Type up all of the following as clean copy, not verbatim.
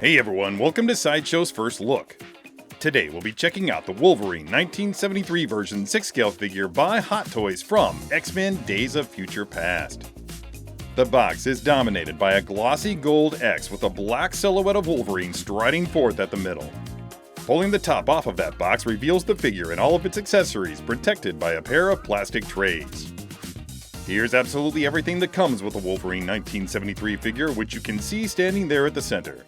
Hey everyone, welcome to Sideshow's First Look. Today we'll be checking out the Wolverine 1973 version 6-scale figure by Hot Toys from X-Men Days of Future Past. The box is dominated by a glossy gold X with a black silhouette of Wolverine striding forth at the middle. Pulling the top off of that box reveals the figure and all of its accessories protected by a pair of plastic trays. Here's absolutely everything that comes with the Wolverine 1973 figure, which you can see standing there at the center.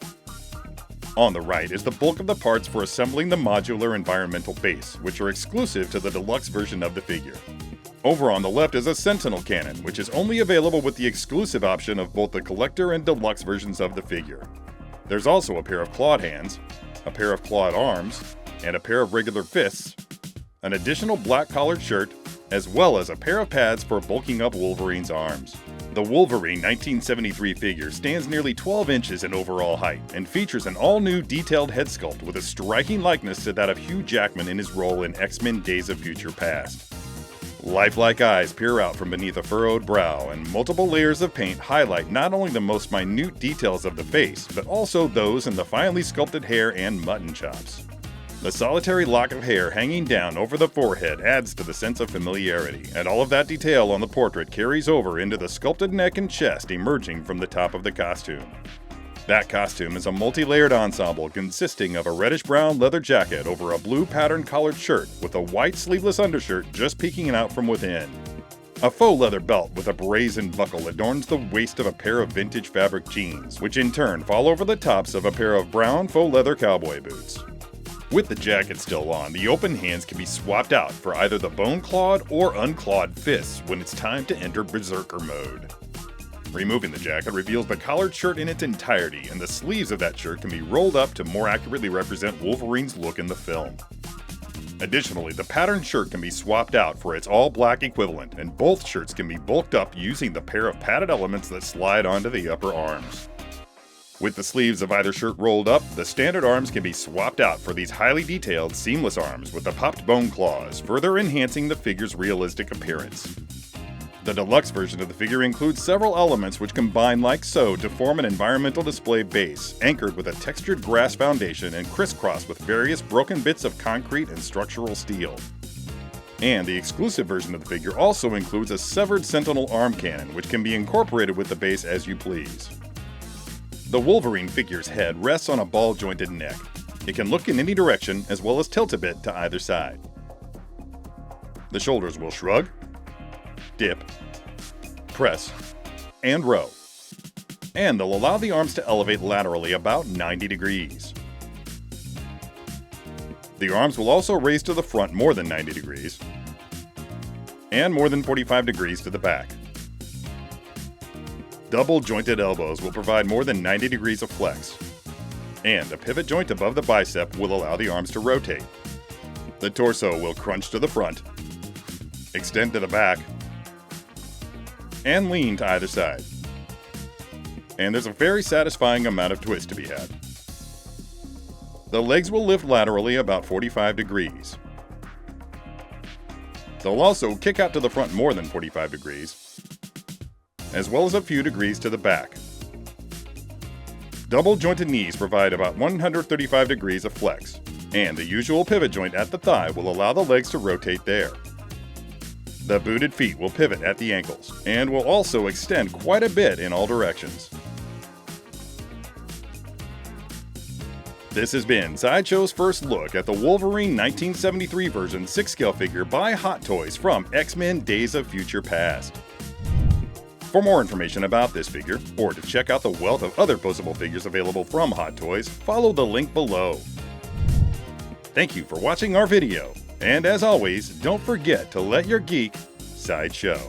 On the right is the bulk of the parts for assembling the modular environmental base, which are exclusive to the deluxe version of the figure. Over on the left is a Sentinel cannon, which is only available with the exclusive option of both the collector and deluxe versions of the figure. There's also a pair of clawed hands, a pair of clawed arms, and a pair of regular fists, an additional black collared shirt, as well as a pair of pads for bulking up Wolverine's arms. The Wolverine 1973 figure stands nearly 12 inches in overall height and features an all-new detailed head sculpt with a striking likeness to that of Hugh Jackman in his role in X-Men Days of Future Past. Lifelike eyes peer out from beneath a furrowed brow, and multiple layers of paint highlight not only the most minute details of the face, but also those in the finely sculpted hair and mutton chops. The solitary lock of hair hanging down over the forehead adds to the sense of familiarity, and all of that detail on the portrait carries over into the sculpted neck and chest emerging from the top of the costume. That costume is a multi-layered ensemble consisting of a reddish-brown leather jacket over a blue patterned collared shirt with a white sleeveless undershirt just peeking out from within. A faux leather belt with a brazen buckle adorns the waist of a pair of vintage fabric jeans, which in turn fall over the tops of a pair of brown faux leather cowboy boots. With the jacket still on, the open hands can be swapped out for either the bone-clawed or unclawed fists when it's time to enter berserker mode. Removing the jacket reveals the collared shirt in its entirety, and the sleeves of that shirt can be rolled up to more accurately represent Wolverine's look in the film. Additionally, the patterned shirt can be swapped out for its all-black equivalent, and both shirts can be bulked up using the pair of padded elements that slide onto the upper arms. With the sleeves of either shirt rolled up, the standard arms can be swapped out for these highly detailed, seamless arms with the popped bone claws, further enhancing the figure's realistic appearance. The deluxe version of the figure includes several elements which combine like so to form an environmental display base, anchored with a textured grass foundation and crisscrossed with various broken bits of concrete and structural steel. And the exclusive version of the figure also includes a severed Sentinel arm cannon, which can be incorporated with the base as you please. The Wolverine figure's head rests on a ball-jointed neck. It can look in any direction as well as tilt a bit to either side. The shoulders will shrug, dip, press, and row. And they'll allow the arms to elevate laterally about 90 degrees. The arms will also raise to the front more than 90 degrees, and more than 45 degrees to the back. Double jointed elbows will provide more than 90 degrees of flex, and a pivot joint above the bicep will allow the arms to rotate. The torso will crunch to the front, extend to the back, and lean to either side. And there's a very satisfying amount of twist to be had. The legs will lift laterally about 45 degrees. They'll also kick out to the front more than 45 degrees, as well as a few degrees to the back. Double jointed knees provide about 135 degrees of flex, and the usual pivot joint at the thigh will allow the legs to rotate there. The booted feet will pivot at the ankles, and will also extend quite a bit in all directions. This has been Sideshow's first look at the Wolverine 1973 version 6-scale figure by Hot Toys from X-Men Days of Future Past. For more information about this figure, or to check out the wealth of other posable figures available from Hot Toys, follow the link below. Thank you for watching our video, and as always, don't forget to let your geek sideshow.